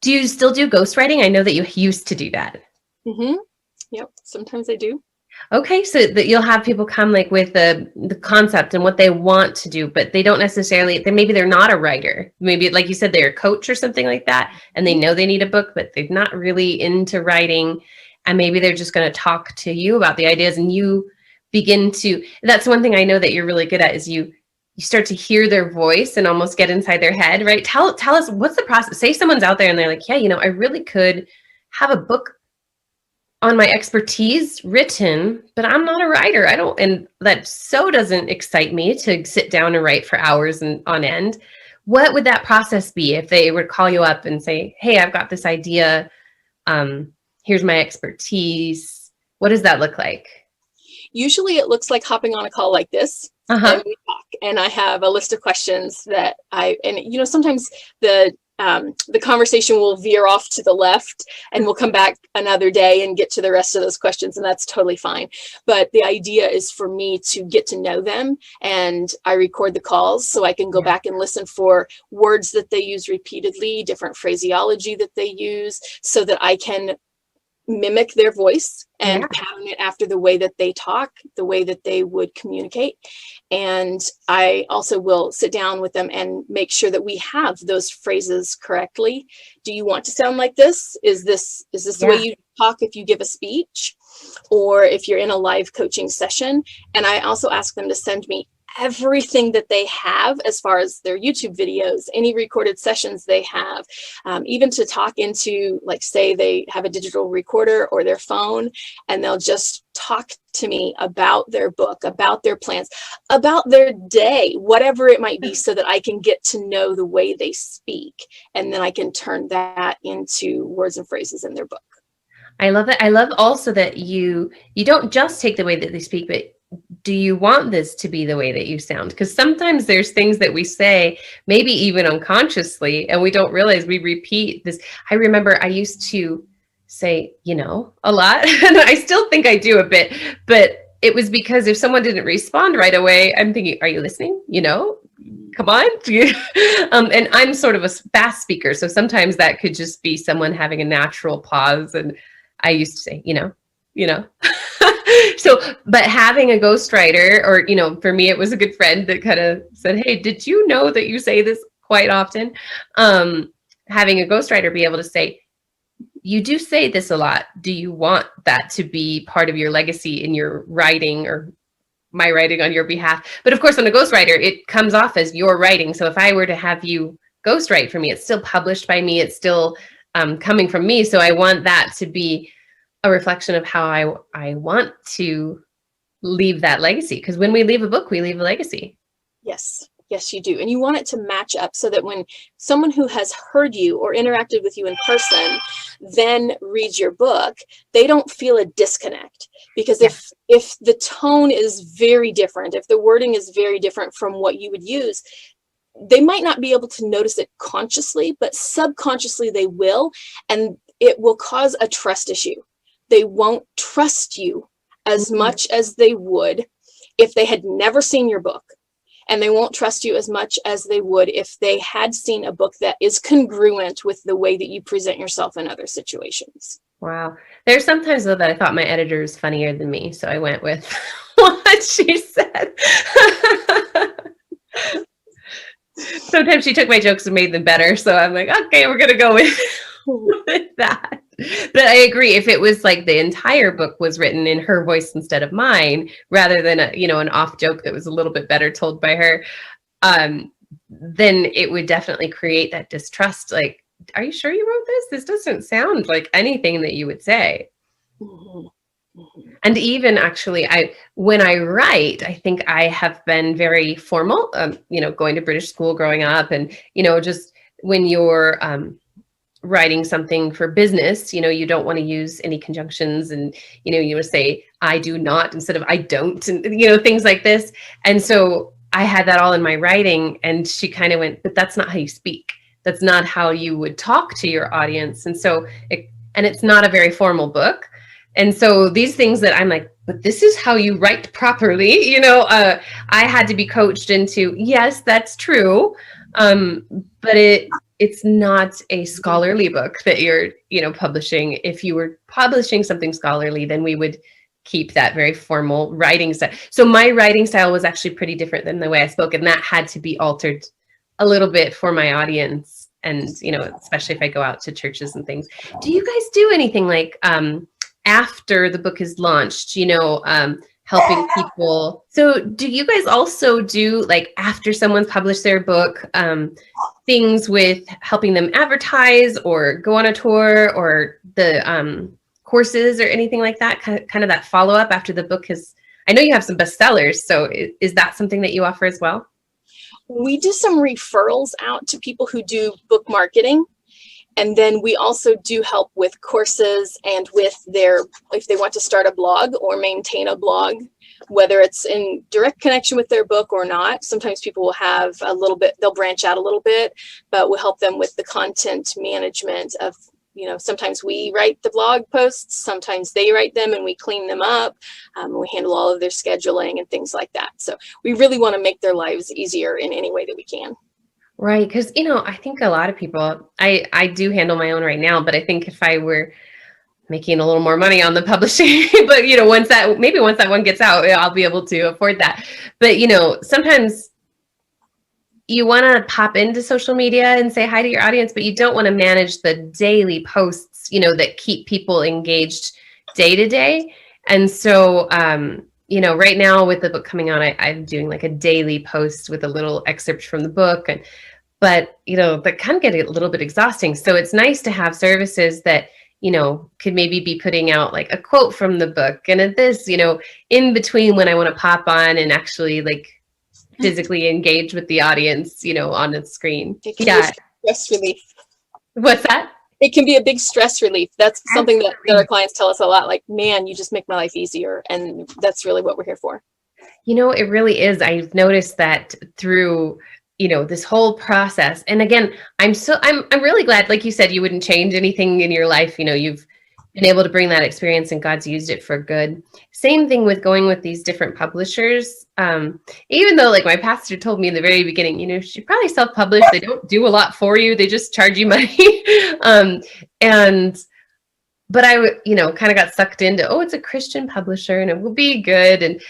[SPEAKER 1] do you still do ghostwriting? I know that you used to do that.
[SPEAKER 2] Mm-hmm. Yep, sometimes I do.
[SPEAKER 1] Okay, so that you'll have people come like with the concept and what they want to do, but they don't necessarily, maybe they're not a writer. Maybe like you said, they're a coach or something like that, and they know they need a book, but they're not really into writing. And maybe they're just going to talk to you about the ideas and you begin to, that's one thing I know that you're really good at is you start to hear their voice and almost get inside their head, right? Tell us what's the process. Say someone's out there and they're like, yeah, you know, I really could have a book on my expertise written, but I'm not a writer. I don't, and that so doesn't excite me to sit down and write for hours and on end. What would that process be if they would call you up and say, hey, I've got this idea. Here's my expertise. What does that look like?
[SPEAKER 2] Usually it looks like hopping on a call like this. And we talk, and I have a list of questions that sometimes the conversation will veer off to the left and we'll come back another day and get to the rest of those questions, and that's totally fine. But the idea is for me to get to know them, and I record the calls so I can go back and listen for words that they use repeatedly, different phraseology that they use, so that I can mimic their voice and pattern it after the way that they talk, the way that they would communicate. And I also will sit down with them and make sure that we have those phrases correctly. Do you want to sound like this? Is this the way you talk if you give a speech or if you're in a live coaching session? And I also ask them to send me everything that they have as far as their YouTube videos, any recorded sessions they have, even to talk into, like, say they have a digital recorder or their phone, and they'll just talk to me about their book, about their plans, about their day, whatever it might be, so that I can get to know the way they speak. And then I can turn that into words and phrases in their book.
[SPEAKER 1] I love it. I love also that you don't just take the way that they speak, but do you want this to be the way that you sound? Because sometimes there's things that we say, maybe even unconsciously, and we don't realize we repeat this. I remember I used to say, you know, a lot, and I still think I do a bit, but it was because if someone didn't respond right away, I'm thinking, are you listening? You know, come on. And I'm sort of a fast speaker, so sometimes that could just be someone having a natural pause, and I used to say, you know. So, but having a ghostwriter, or, you know, for me, it was a good friend that kind of said, hey, did you know that you say this quite often? Having a ghostwriter be able to say, you do say this a lot. Do you want that to be part of your legacy in your writing or my writing on your behalf? But of course, on a ghostwriter, it comes off as your writing. So if I were to have you ghostwrite for me, it's still published by me. It's still coming from me. So I want that to be a reflection of how I want to leave that legacy. Because when we leave a book, we leave a legacy.
[SPEAKER 2] Yes, you do. And you want it to match up so that when someone who has heard you or interacted with you in person then reads your book, they don't feel a disconnect. Because if the tone is very different, if the wording is very different from what you would use, they might not be able to notice it consciously, but subconsciously they will, and it will cause a trust issue. They won't trust you as much as they would if they had never seen your book. And they won't trust you as much as they would if they had seen a book that is congruent with the way that you present yourself in other situations.
[SPEAKER 1] Wow. There's sometimes, though, that I thought my editor is funnier than me, so I went with what she said. Sometimes she took my jokes and made them better, so I'm like, okay, we're going to go with that. But I agree. If it was like the entire book was written in her voice instead of mine, rather than an off joke that was a little bit better told by her, um, then it would definitely create that distrust. Like, are you sure you wrote this? This doesn't sound like anything that you would say.
[SPEAKER 2] Mhm. Mhm.
[SPEAKER 1] And even actually, when I write, I think I have been very formal. Going to British school growing up, and just when you're writing something for business, you don't want to use any conjunctions, and you would say I do not instead of I don't, and things like this. And so I had that all in my writing, and she kind of went, but that's not how you speak. That's not how you would talk to your audience. And so it's not a very formal book. And so these things that I'm like, but this is how you write properly, I had to be coached into, yes, that's true. But it's not a scholarly book that you're, publishing. If you were publishing something scholarly, then we would keep that very formal writing style. So my writing style was actually pretty different than the way I spoke, and that had to be altered a little bit for my audience. And, especially if I go out to churches and things. Do you guys do anything like, after the book is launched, helping people? So do you guys also do, like, after someone's published their book, things with helping them advertise or go on a tour, or the courses or anything like that, kind of that follow-up after the book has, I know you have some bestsellers, so is that something that you offer as well?
[SPEAKER 2] We do some referrals out to people who do book marketing. And then we also do help with courses and with if they want to start a blog or maintain a blog, whether it's in direct connection with their book or not. Sometimes people will have they'll branch out a little bit, but we'll help them with the content management of, sometimes we write the blog posts, sometimes they write them and we clean them up. We handle all of their scheduling and things like that. So we really want to make their lives easier in any way that we can.
[SPEAKER 1] Right. Because, I think a lot of people, I do handle my own right now, but I think if I were making a little more money on the publishing, but, once that one gets out, I'll be able to afford that. But, sometimes you want to pop into social media and say hi to your audience, but you don't want to manage the daily posts, that keep people engaged day to day. And so, right now with the book coming out, I'm doing like a daily post with a little excerpt from the book. But that kind of get a little bit exhausting. So it's nice to have services that, could maybe be putting out like a quote from the book and this, in between when I want to pop on and actually like physically engage with the audience, on the screen.
[SPEAKER 2] Yeah. Stress relief.
[SPEAKER 1] What's that?
[SPEAKER 2] It can be a big stress relief. That's something that our clients tell us a lot, like, man, you just make my life easier. And that's really what we're here for.
[SPEAKER 1] It really is. I've noticed that through, this whole process. And again, I'm really glad, like you said, you wouldn't change anything in your life. You've been able to bring that experience and God's used it for good. Same thing with going with these different publishers. Even though, like, my pastor told me in the very beginning, you should probably self-publish. They don't do a lot for you. They just charge you money. But I, kind of got sucked into, it's a Christian publisher and it will be good. And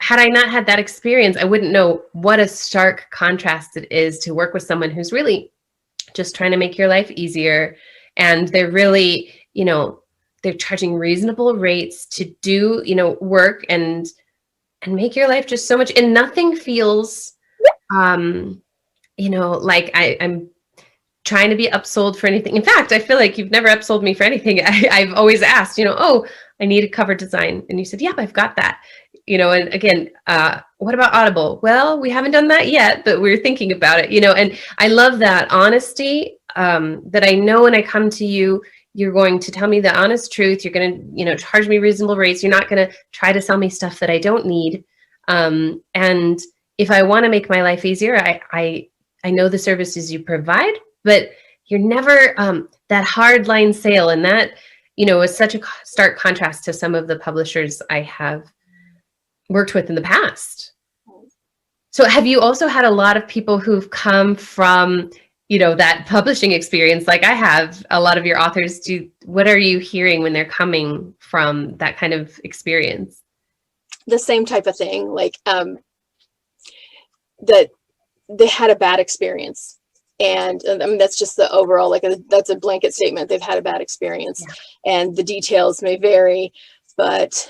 [SPEAKER 1] had I not had that experience, I wouldn't know what a stark contrast it is to work with someone who's really just trying to make your life easier. And they're really, they're charging reasonable rates to do, work and make your life just so much. And nothing feels, like I'm trying to be upsold for anything. In fact, I feel like you've never upsold me for anything. I've always asked, I need a cover design. And you said, yeah, I've got that. And again, what about Audible? Well, we haven't done that yet, but we're thinking about it, and I love that honesty, that I know when I come to you, you're going to tell me the honest truth. You're going to, charge me reasonable rates. You're not going to try to sell me stuff that I don't need. And if I want to make my life easier, I know the services you provide, but you're never that hard line sale. And that, is such a stark contrast to some of the publishers I have worked with in the past. So have you also had a lot of people who've come from, that publishing experience like I have? A lot of your authors do. What are you hearing when they're coming from that kind of experience?
[SPEAKER 2] The same type of thing, like that they had a bad experience. And I mean, that's just the overall, like that's a blanket statement. They've had a bad experience, and the details may vary, but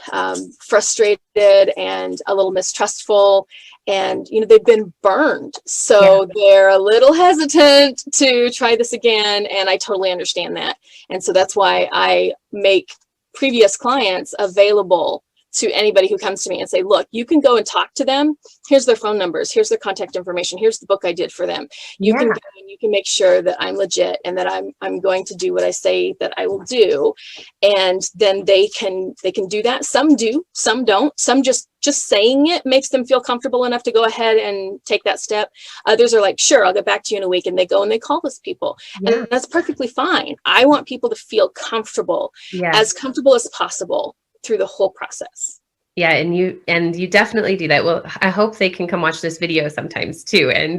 [SPEAKER 2] frustrated and a little mistrustful, and they've been burned, so they're a little hesitant to try this again, and I totally understand that. And so that's why I make previous clients available to anybody who comes to me and say, look, you can go and talk to them. Here's their phone numbers. Here's their contact information. Here's the book I did for them. You can go and you can make sure that I'm legit and that I'm going to do what I say that I will do. And then they can do that. Some do, some don't. Some just saying it makes them feel comfortable enough to go ahead and take that step. Others are like, sure, I'll get back to you in a week. And they go and they call those people. And that's perfectly fine. I want people to feel comfortable, as comfortable as possible through the whole process.
[SPEAKER 1] Yeah, and you definitely do that. Well, I hope they can come watch this video sometimes too, and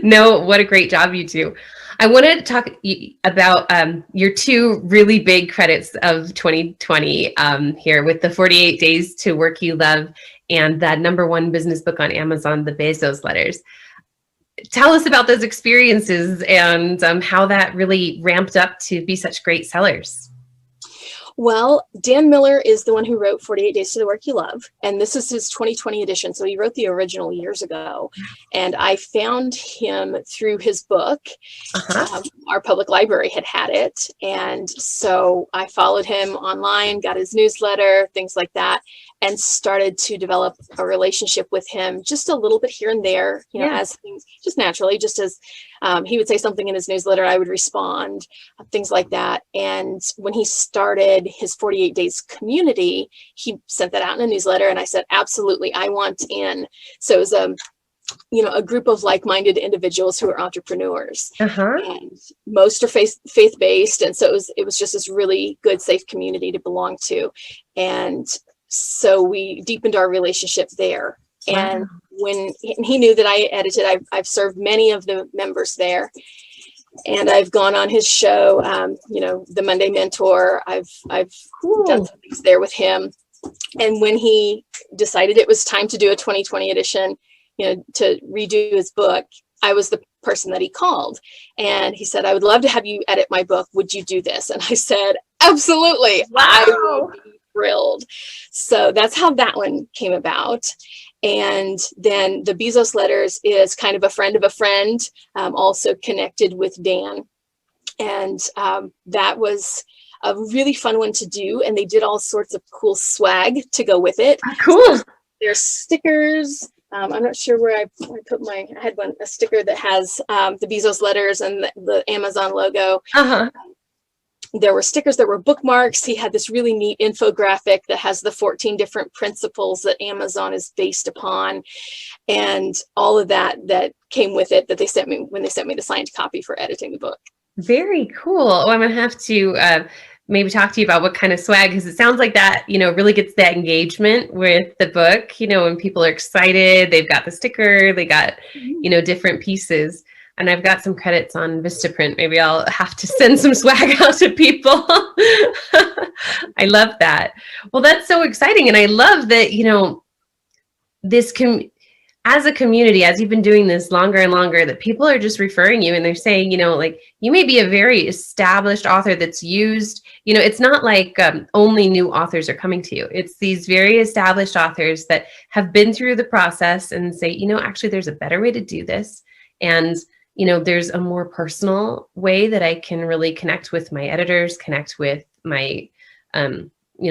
[SPEAKER 1] know what a great job you do. I wanted to talk about your two really big credits of 2020 here with the 48 Days to Work You Love and that #1 business book on Amazon, The Bezos Letters. Tell us about those experiences and how that really ramped up to be such great sellers.
[SPEAKER 2] Well, Dan Miller is the one who wrote 48 Days to the Work You Love, and this is his 2020 edition. So he wrote the original years ago, and I found him through his book. Our public library had it, and so I followed him online, got his newsletter, things like that, and started to develop a relationship with him just a little bit here and there, as things just naturally, just as he would say something in his newsletter, I would respond, things like that. And when he started his 48 Days community, he sent that out in a newsletter, and I said, absolutely, I want in. So it was a group of like-minded individuals who are entrepreneurs, and most are faith-based, and so it was just this really good, safe community to belong to. And so we deepened our relationship there. And when he knew that I edited, I've served many of the members there, and I've gone on his show, the Monday Mentor. I've done some things there with him. And when he decided it was time to do a 2020 edition, to redo his book, I was the person that he called, and he said, I would love to have you edit my book. Would you do this? And I said, absolutely. Wow. I would be thrilled. So that's how that one came about. And then the Bezos Letters is kind of a friend of a friend, also connected with Dan. And that was a really fun one to do. And they did all sorts of cool swag to go with it.
[SPEAKER 1] Cool.
[SPEAKER 2] So there's stickers. I'm not sure where I put I had a sticker that has the Bezos Letters and the Amazon logo. There were stickers, there were bookmarks. He had this really neat infographic that has the 14 different principles that Amazon is based upon, and all of that came with it that they sent me when they sent me the signed copy for editing the book.
[SPEAKER 1] Very cool. Oh, I'm gonna have to maybe talk to you about what kind of swag, because it sounds like that, really gets that engagement with the book, when people are excited, they've got the sticker, they got, different pieces. And I've got some credits on Vistaprint. Maybe I'll have to send some swag out to people. I love that. Well, that's so exciting. And I love that, as a community, as you've been doing this longer and longer, that people are just referring you and they're saying, you may be a very established author that's used, it's not like only new authors are coming to you. It's these very established authors that have been through the process and say, actually, there's a better way to do this. And there's a more personal way that I can really connect with my editors, connect with my,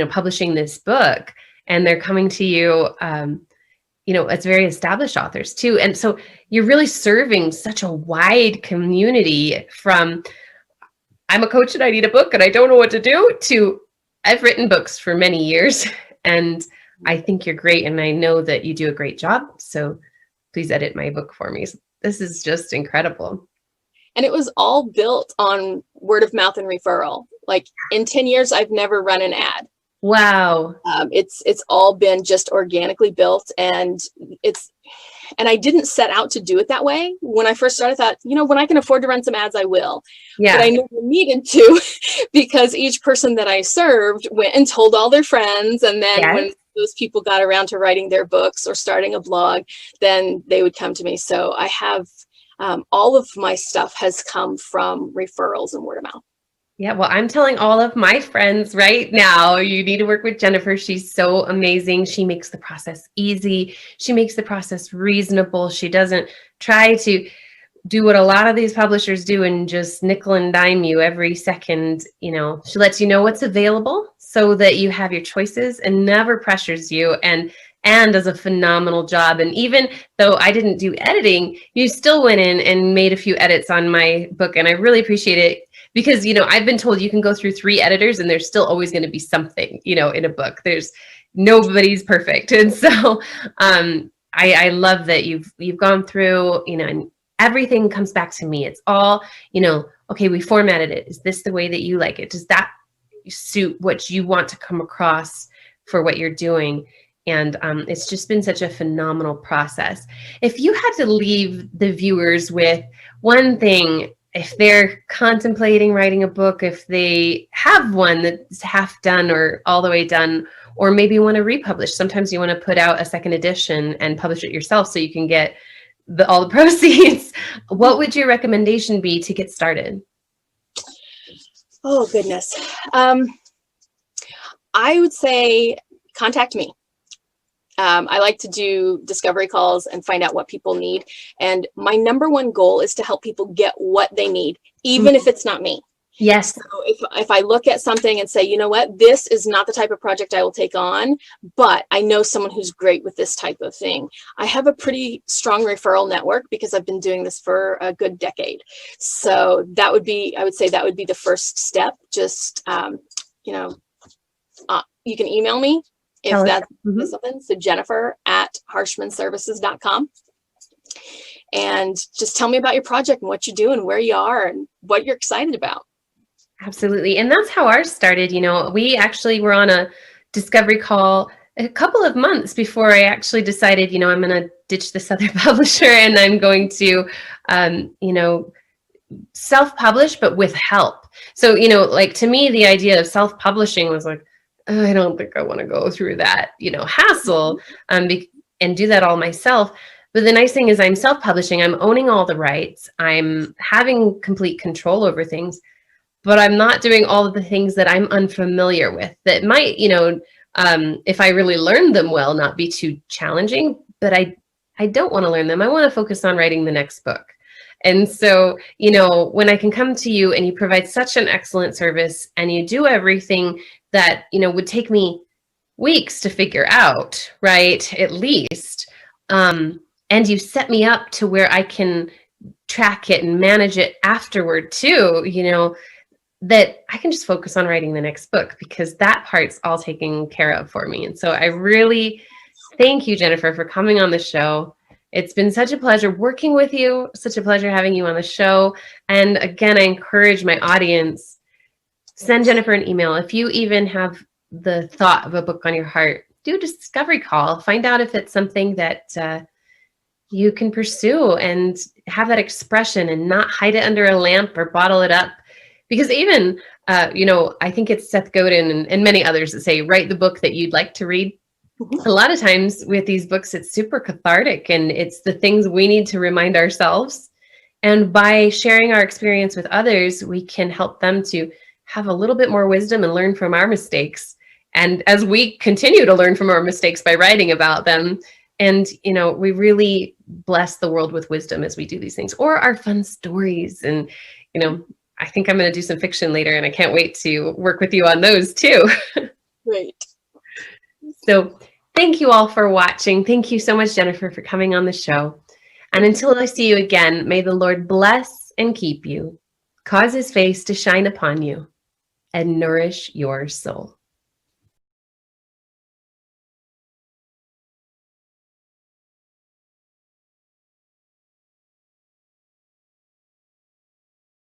[SPEAKER 1] publishing this book. And they're coming to you, it's very established authors too. And so you're really serving such a wide community, from I'm a coach and I need a book and I don't know what to do, to I've written books for many years and I think you're great. And I know that you do a great job. So please edit my book for me. This is just incredible.
[SPEAKER 2] And it was all built on word of mouth and referral. Like in 10 years, I've never run an ad.
[SPEAKER 1] Wow.
[SPEAKER 2] It's all been just organically built, and I didn't set out to do it that way. When I first started, I thought, when I can afford to run some ads, I will. Yeah. But I never needed to because each person that I served went and told all their friends. And then when those people got around to writing their books or starting a blog, then they would come to me. So I have All of my stuff has come from referrals and word of mouth.
[SPEAKER 1] Yeah, well, I'm telling all of my friends right now, you need to work with Jennifer. She's so amazing. She makes the process easy. She makes the process reasonable. She doesn't try to do what a lot of these publishers do and just nickel and dime you every second. She lets you know what's available so that you have your choices and never pressures you, and does a phenomenal job. And even though I didn't do editing, you still went in and made a few edits on my book, and I really appreciate it. Because, I've been told you can go through 3 editors and there's still always going to be something, in a book. Nobody's perfect. And so I love that you've gone through, and everything comes back to me. It's all, okay, we formatted it. Is this the way that you like it? Does that suit what you want to come across for what you're doing? And it's just been such a phenomenal process. If you had to leave the viewers with one thing, if they're contemplating writing a book, if they have one that's half done or all the way done, or maybe want to republish, sometimes you want to put out a second edition and publish it yourself so you can get all the proceeds. What would your recommendation be to get started?
[SPEAKER 2] Oh, goodness. I would say contact me. I like to do discovery calls and find out what people need. And my number one goal is to help people get what they need, even if it's not me.
[SPEAKER 1] Yes.
[SPEAKER 2] So if I look at something and say, you know what, this is not the type of project I will take on, but I know someone who's great with this type of thing. I have a pretty strong referral network because I've been doing this for a good decade. So I would say that would be the first step. Just, you can email me if that's something. So Jennifer@harshmanservices.com. And just tell me about your project and what you do and where you are and what you're excited about.
[SPEAKER 1] Absolutely. And that's how ours started. We actually were on a discovery call a couple of months before I actually decided, I'm going to ditch this other publisher and I'm going to, self-publish, but with help. So, to me, the idea of self-publishing was like, oh, I don't think I want to go through that, hassle and do that all myself. But the nice thing is I'm self-publishing, I'm owning all the rights, I'm having complete control over things, but I'm not doing all of the things that I'm unfamiliar with that might, if I really learn them well, not be too challenging, but I don't want to learn them. I want to focus on writing the next book. And so, when I can come to you and you provide such an excellent service and you do everything that, would take me weeks to figure out, right, at least, and you set me up to where I can track it and manage it afterward too, that I can just focus on writing the next book because that part's all taken care of for me. And so I really thank you, Jennifer, for coming on the show. It's been such a pleasure working with you, such a pleasure having you on the show. And again, I encourage my audience, send Jennifer an email. If you even have the thought of a book on your heart, do a discovery call. Find out if it's something that you can pursue and have that expression and not hide it under a lamp or bottle it up. Because even, I think it's Seth Godin and many others that say, write the book that you'd like to read. A lot of times with these books, it's super cathartic and it's the things we need to remind ourselves. And by sharing our experience with others, we can help them to have a little bit more wisdom and learn from our mistakes. And as we continue to learn from our mistakes by writing about them, and, we really bless the world with wisdom as we do these things, or our fun stories. And, I think I'm going to do some fiction later and I can't wait to work with you on those too.
[SPEAKER 2] Great.
[SPEAKER 1] So thank you all for watching. Thank you so much, Jennifer, for coming on the show. And until I see you again, may the Lord bless and keep you, cause his face to shine upon you, and nourish your soul.